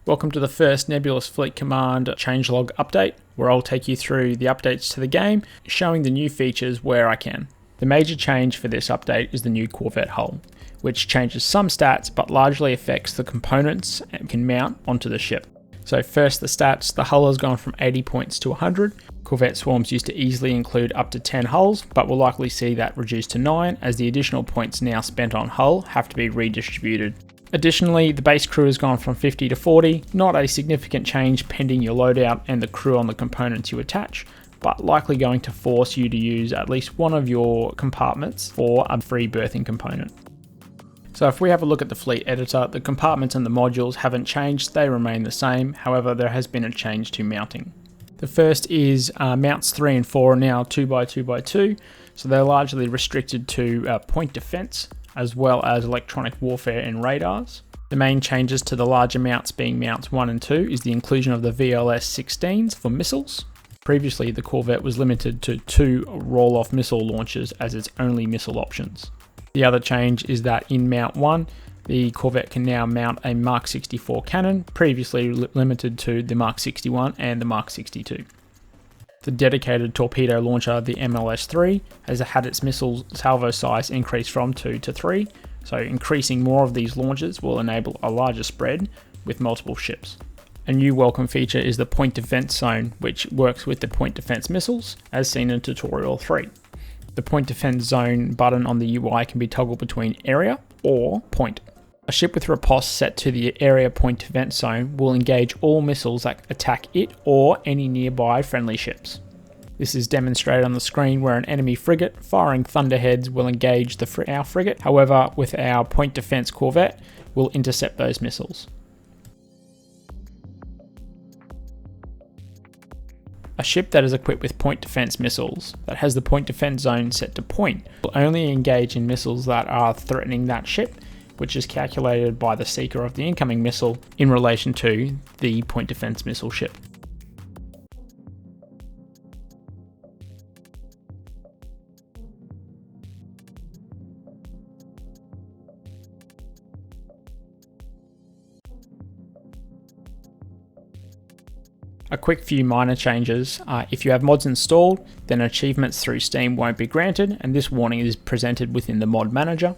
Welcome to the first Nebulous Fleet Command changelog update, where I'll take you through the updates to the game, showing the new features where I can. The major change for this update is the new Corvette hull, which changes some stats but largely affects the components and can mount onto the ship. So first the stats, the hull has gone from 80 points to 100. Corvette swarms used to easily include up to 10 hulls, but we'll likely see that reduced to 9 as the additional points now spent on hull have to be redistributed. Additionally, the base crew has gone from 50 to 40, not a significant change pending your loadout and the crew on the components you attach, but likely going to force you to use at least one of your compartments for a free berthing component. So if we have a look at the fleet editor, the compartments and the modules haven't changed, they remain the same, however there has been a change to mounting. The first is mounts 3 and 4 are now 2x2x2, so they're largely restricted to point defense, as well as electronic warfare and radars. The main changes to the larger mounts being mounts 1 and 2 is the inclusion of the VLS 16s for missiles. Previously, the Corvette was limited to 2 roll-off missile launchers as its only missile options. The other change is that in mount 1, the Corvette can now mount a Mark 64 cannon, previously limited to the Mark 61 and the Mark 62. The dedicated torpedo launcher, the MLS-3, has had its missile salvo size increased from 2 to 3, so increasing more of these launches will enable a larger spread with multiple ships. A new welcome feature is the point defense zone, which works with the point defense missiles, as seen in Tutorial 3. The point defense zone button on the UI can be toggled between area or point. A ship with riposte set to the area point defense zone will engage all missiles that attack it or any nearby friendly ships. This is demonstrated on the screen where an enemy frigate firing thunderheads will engage our frigate, however with our point defense Corvette will intercept those missiles. A ship that is equipped with point defense missiles that has the point defense zone set to point will only engage in missiles that are threatening that ship, which is calculated by the seeker of the incoming missile in relation to the point defense missile ship. A quick few minor changes. If you have mods installed, then achievements through Steam won't be granted, and this warning is presented within the mod manager.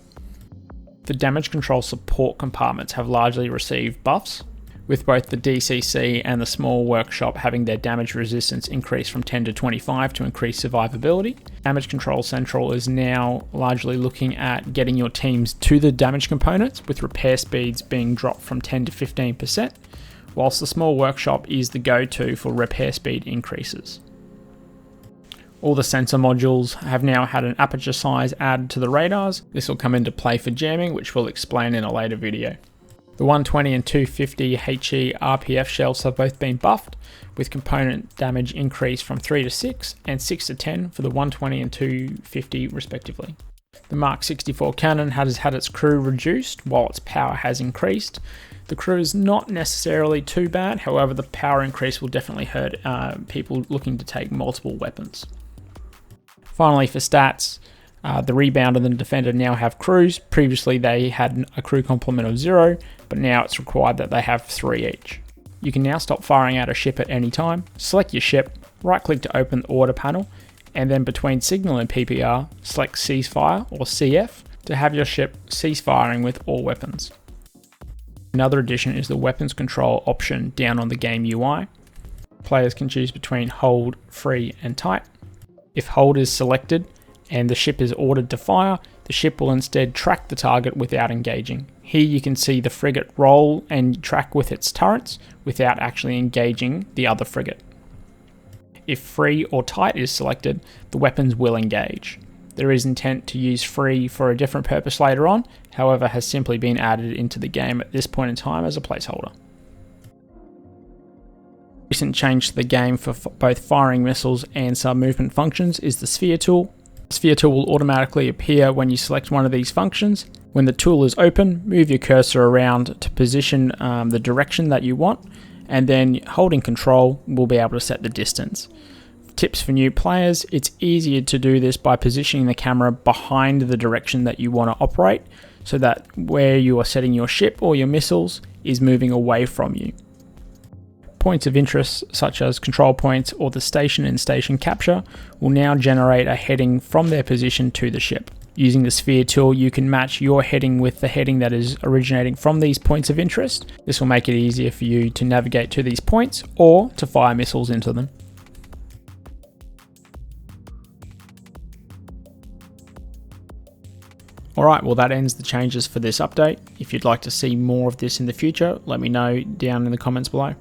The damage control support compartments have largely received buffs, with both the DCC and the small workshop having their damage resistance increased from 10 to 25 to increase survivability. Damage Control Central is now largely looking at getting your teams to the damage components, with repair speeds being dropped from 10 to 15%, whilst the small workshop is the go-to for repair speed increases. All the sensor modules have now had an aperture size added to the radars. This will come into play for jamming, which we'll explain in a later video. The 120 and 250 HE RPF shells have both been buffed, with component damage increased from 3 to 6 and 6 to 10 for the 120 and 250 respectively. The Mark 64 cannon has had its crew reduced while its power has increased. The crew is not necessarily too bad, however the power increase will definitely hurt people looking to take multiple weapons. Finally, for stats, the Rebounder and the Defender now have crews. Previously they had a crew complement of 0, but now it's required that they have 3 each. You can now stop firing at a ship at any time. Select your ship, right click to open the order panel, and then between Signal and PPR, select Ceasefire or CF to have your ship cease firing with all weapons. Another addition is the weapons control option down on the game UI. Players can choose between hold, free and tight. If hold is selected and the ship is ordered to fire, the ship will instead track the target without engaging. Here you can see the frigate roll and track with its turrets without actually engaging the other frigate. If free or tight is selected, the weapons will engage. There is intent to use free for a different purpose later on, however has simply been added into the game at this point in time as a placeholder. Recent change to the game for both firing missiles and sub-movement functions is the Sphere tool. The Sphere tool will automatically appear when you select one of these functions. When the tool is open, move your cursor around to position the direction that you want, and then holding control will be able to set the distance. Tips for new players: it's easier to do this by positioning the camera behind the direction that you want to operate, so that where you are setting your ship or your missiles is moving away from you. Points of interest such as control points or the station and station capture will now generate a heading from their position to the ship. Using the sphere tool, you can match your heading with the heading that is originating from these points of interest. This will make it easier for you to navigate to these points or to fire missiles into them. Alright, well that ends the changes for this update. If you'd like to see more of this in the future, let me know down in the comments below.